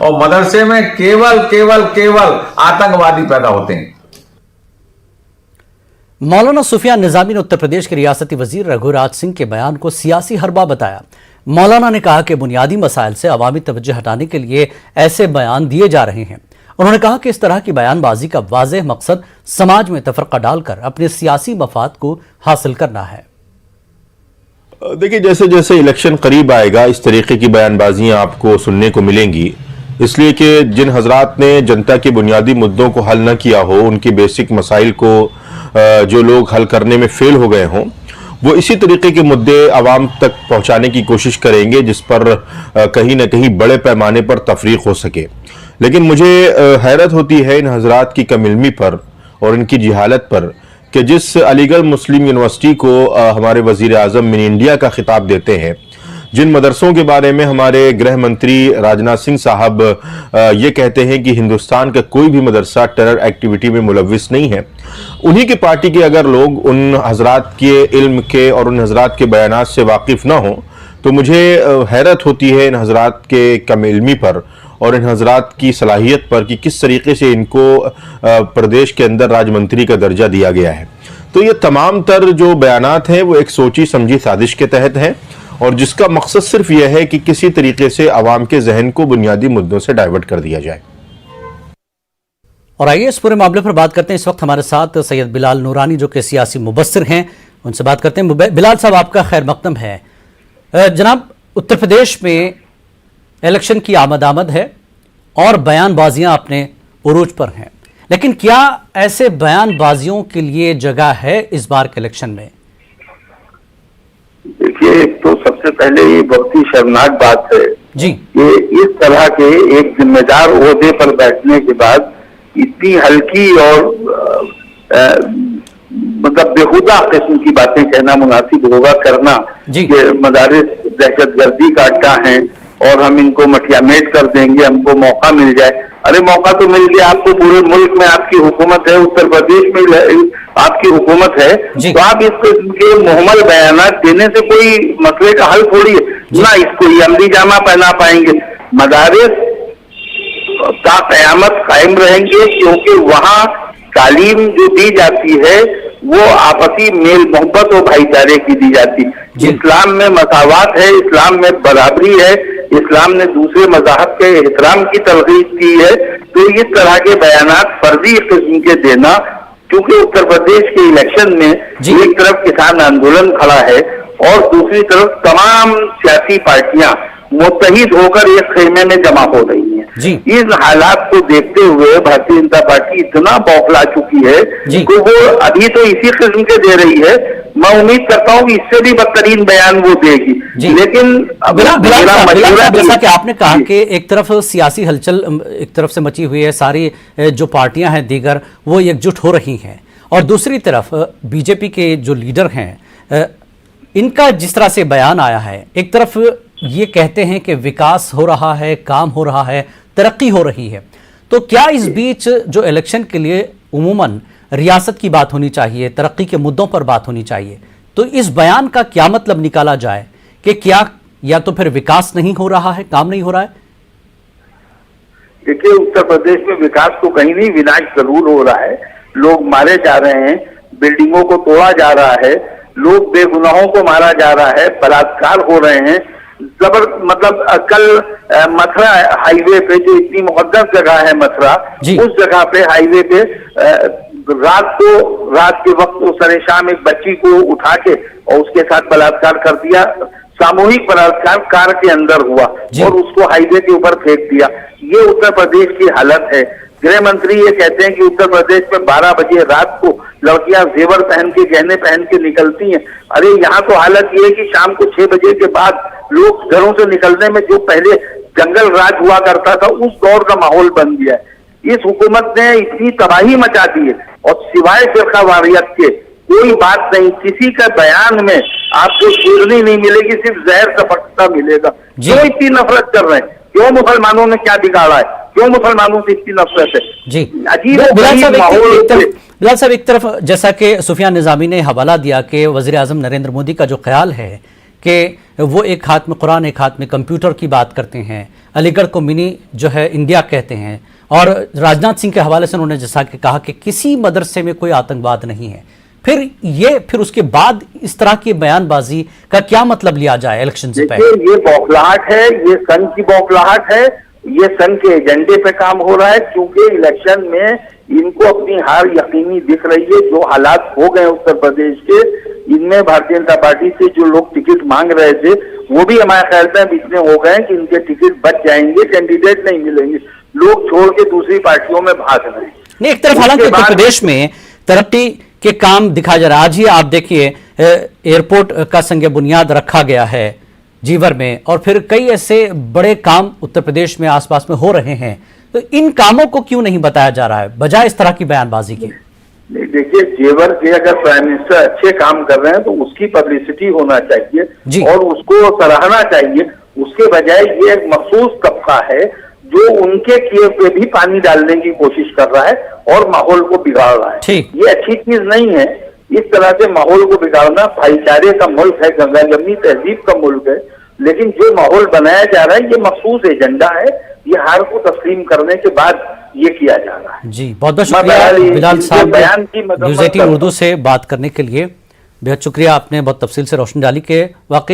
और मदरसे में केवल केवल केवल आतंकवादी पैदा होते हैं। मौलाना सुफियान निजामी ने उत्तर प्रदेश के रियासती वजीर रघुराज सिंह के बयान को सियासी हरबा बताया। मौलाना ने कहा कि बुनियादी मसाइल से अवामी तवज्जो हटाने के लिए ऐसे बयान दिए जा रहे हैं। उन्होंने कहा कि इस तरह की बयानबाजी का वाज़ेह मकसद समाज में तफरका डालकर अपने सियासी मफाद को हासिल करना है। देखिए, जैसे जैसे इलेक्शन करीब आएगा इस तरीके की बयानबाजियां आपको सुनने को मिलेंगी, इसलिए कि जिन हजरात ने जनता के बुनियादी मुद्दों को हल न किया हो, उनकी बेसिक मसाइल को जो लोग हल करने में फेल हो गए हों, वो इसी तरीके के मुद्दे आवाम तक पहुंचाने की कोशिश करेंगे जिस पर कहीं ना कहीं बड़े पैमाने पर तफरीक हो सके। लेकिन मुझे हैरत होती है इन हजरात की कम इल्मी पर और इनकी जिहालत पर कि जिस अलीगढ़ मुस्लिम यूनिवर्सिटी को हमारे वजीर आज़म मिनी इंडिया का खिताब देते हैं, जिन मदरसों के बारे में हमारे गृह मंत्री राजनाथ सिंह साहब ये कहते हैं कि हिंदुस्तान का कोई भी मदरसा टेरर एक्टिविटी में मुलविस नहीं है, उन्हीं की पार्टी के अगर लोग उन हजरात के इल्म के और उन हजरात के बयानात से वाकिफ ना हों, तो मुझे हैरत होती है इन हजरात के कम इल्मी पर और इन हजरात की सलाहियत पर कि किस तरीके से इनको प्रदेश के अंदर राजमंत्री का दर्जा दिया गया है। तो ये तमाम तर जो बयानात हैं वो एक सोची समझी साजिश के तहत हैं और जिसका मकसद सिर्फ यह है कि किसी तरीके से आवाम के जहन को बुनियादी मुद्दों से डाइवर्ट कर दिया जाए। और आइए इस पूरे मामले पर बात करते हैं। इस वक्त हमारे साथ सैयद बिलाल नूरानी जो कि सियासी मुबस्सिर हैं, उनसे बात करते हैं। बिलाल साहब, आपका खैर मकदम है। जनाब, उत्तर प्रदेश में इलेक्शन की आमद है और बयानबाजियां अपने उरूज पर हैं, लेकिन क्या ऐसे बयानबाजियों के लिए जगह है इस बार के इलेक्शन में? देखिए, तो सबसे पहले ये बहुत ही शर्मनाक बात है जी कि इस तरह के एक जिम्मेदार ओहदे पर बैठने के बाद इतनी हल्की और मतलब बेहुदा किस्म की बातें कहना मुनासिब होगा करना कि मदारिस दहशतगर्दी का अड्डा है और हम इनको मटियामेट कर देंगे, हमको मौका मिल जाए। अरे मौका तो मिल गया आपको, पूरे मुल्क में आपकी हुकूमत है, उत्तर प्रदेश में आपकी हुकूमत है, तो आप इसके मुहम्मल बयानात देने से कोई मसले का हल थोड़ी है ना। इसको ये अमली जामा पहना पाएंगे। मदारिस का कयामत कायम रहेंगे क्योंकि वहाँ तालीम जो दी जाती है वो आपसी मेल मोहब्बत और भाईचारे की दी जाती। इस्लाम में मसावात है, इस्लाम में बराबरी है, इस्लाम ने दूसरे मज़ाहब के एहतराम की तलकीन की है। तो इस तरह के बयानात फर्जी किस्म के देना, क्योंकि उत्तर प्रदेश के इलेक्शन में एक तरफ किसान आंदोलन खड़ा है और दूसरी तरफ तमाम सियासी पार्टियां मुत्तहिद होकर एक खेमे में जमा हो रही हैं। इस हालात को देखते हुए भारतीय जनता पार्टी इतना बौखला चुकी है कि वो अभी तो इसी किस्म के दे रही है। मैं उम्मीद करता हूँ कि इससे भी बदतरीन बयान वो देगी। लेकिन जैसा कि आपने कहा कि एक तरफ सियासी हलचल एक तरफ से मची हुई है, सारी जो पार्टियां हैं दीगर वो एकजुट हो रही हैं, और दूसरी तरफ बीजेपी के जो लीडर हैं इनका जिस तरह से बयान आया है, एक तरफ ये कहते हैं कि विकास हो रहा है, काम हो रहा है, तरक्की हो रही है। तो क्या इस बीच जो इलेक्शन के लिए उमूमन रियासत की बात होनी चाहिए, तरक्की के मुद्दों पर बात होनी चाहिए, तो इस बयान का क्या मतलब निकाला जाए कि क्या या तो फिर विकास नहीं हो रहा है, काम नहीं हो रहा है? देखिए, उत्तर प्रदेश में विकास तो कहीं नहीं, विनाश जरूर हो रहा है। लोग मारे जा रहे हैं, बिल्डिंगों को तोड़ा जा रहा है, लोग बेगुनाहों को मारा जा रहा है, बलात्कार हो रहे हैं। मतलब कल मथुरा हाईवे पे, जो इतनी मुकद्दस जगह है मथुरा, उस जगह पे हाईवे पे रात के वक्त उस शाम एक बच्ची को उठा के और उसके साथ बलात्कार कर दिया। सामूहिक बलात्कार कार के अंदर हुआ और उसको हाईवे के ऊपर फेंक दिया। ये उत्तर प्रदेश की हालत है। गृह मंत्री ये कहते हैं कि उत्तर प्रदेश में 12 बजे रात को लड़कियां जेवर पहन के, गहने पहन के निकलती हैं। अरे यहाँ तो हालत ये है कि शाम को 6 बजे के बाद लोग घरों से निकलने में जो पहले जंगल राज हुआ करता था उस दौर का माहौल बन गया है। इस हुकूमत ने इतनी तबाही मचा दी है और सिवाय फिरका वारियत के कोई बात नहीं। किसी का बयान में आपको शीरनी नहीं मिलेगी, सिर्फ जहर सपटता मिलेगा। क्यों इतनी नफरत कर रहे हैं? क्यों मुसलमानों ने क्या बिगाड़ा है? क्यों मुसलमानों से इतनी नफरत है? जी, अजीब बिलाल साहब, एक तरफ जैसा कि सुफियान निजामी ने हवाला दिया कि वज़ीर आज़म नरेंद्र मोदी का जो ख्याल है कि वो एक हाथ में कुरान एक हाथ में कंप्यूटर की बात करते हैं, अलीगढ़ को मिनी जो है इंडिया कहते हैं, और राजनाथ सिंह के हवाले से उन्होंने जैसा कि कहा कि किसी मदरसे में कोई आतंकवाद नहीं है। फिर उसके बाद इस तरह की बयानबाजी का क्या मतलब लिया जाए इलेक्शन से पहले? ये बौखलाहट है, ये संघ की बौखलाहट है, ये संघ के एजेंडे पे काम हो रहा है, क्योंकि इलेक्शन में इनको अपनी हार यकीनी दिख रही है। जो हालात हो गए उत्तर प्रदेश के, इनमें भारतीय जनता पार्टी से जो लोग टिकट मांग रहे थे वो भी हमारे ख्याल में इतने हो गए कि इनके टिकट बच जाएंगे, कैंडिडेट नहीं मिलेंगे, लोग छोड़ के दूसरी पार्टियों में भाग रहे हैं। नहीं, एक तरफ हालांकि उत्तर प्रदेश में तरक्की के काम दिखाया जा रहा है। आज ही आप देखिए एयरपोर्ट का संग बुनियाद रखा गया है जीवर में, और फिर कई ऐसे बड़े काम उत्तर प्रदेश में आसपास में हो रहे हैं। तो इन कामों को क्यों नहीं बताया जा रहा है बजाय इस तरह की बयानबाजी के? देखिए, जेवर के अगर प्राइम मिनिस्टर अच्छे काम कर रहे हैं तो उसकी पब्लिसिटी होना चाहिए और उसको सराहना चाहिए। उसके बजाय ये एक मखसूस तबका है जो उनके किए पे भी पानी डालने की कोशिश कर रहा है और माहौल को बिगाड़ रहा है। ये अच्छी चीज नहीं है। इस तरह से माहौल को बिगाड़ना, भाईचारे का मुल्क है, गंगा जमनी तहजीब का मुल्क है, लेकिन जो माहौल बनाया जा रहा है ये मखसूस एजेंडा है। ये हार को तस्लीम करने के बाद ये किया जा रहा है। जी, बहुत बहुत शुक्रिया बिलाल साहब, न्यूज़ 18 उर्दू से बात करने के लिए। बेहद शुक्रिया, आपने बहुत तफसील से रोशनी डाली के वाकई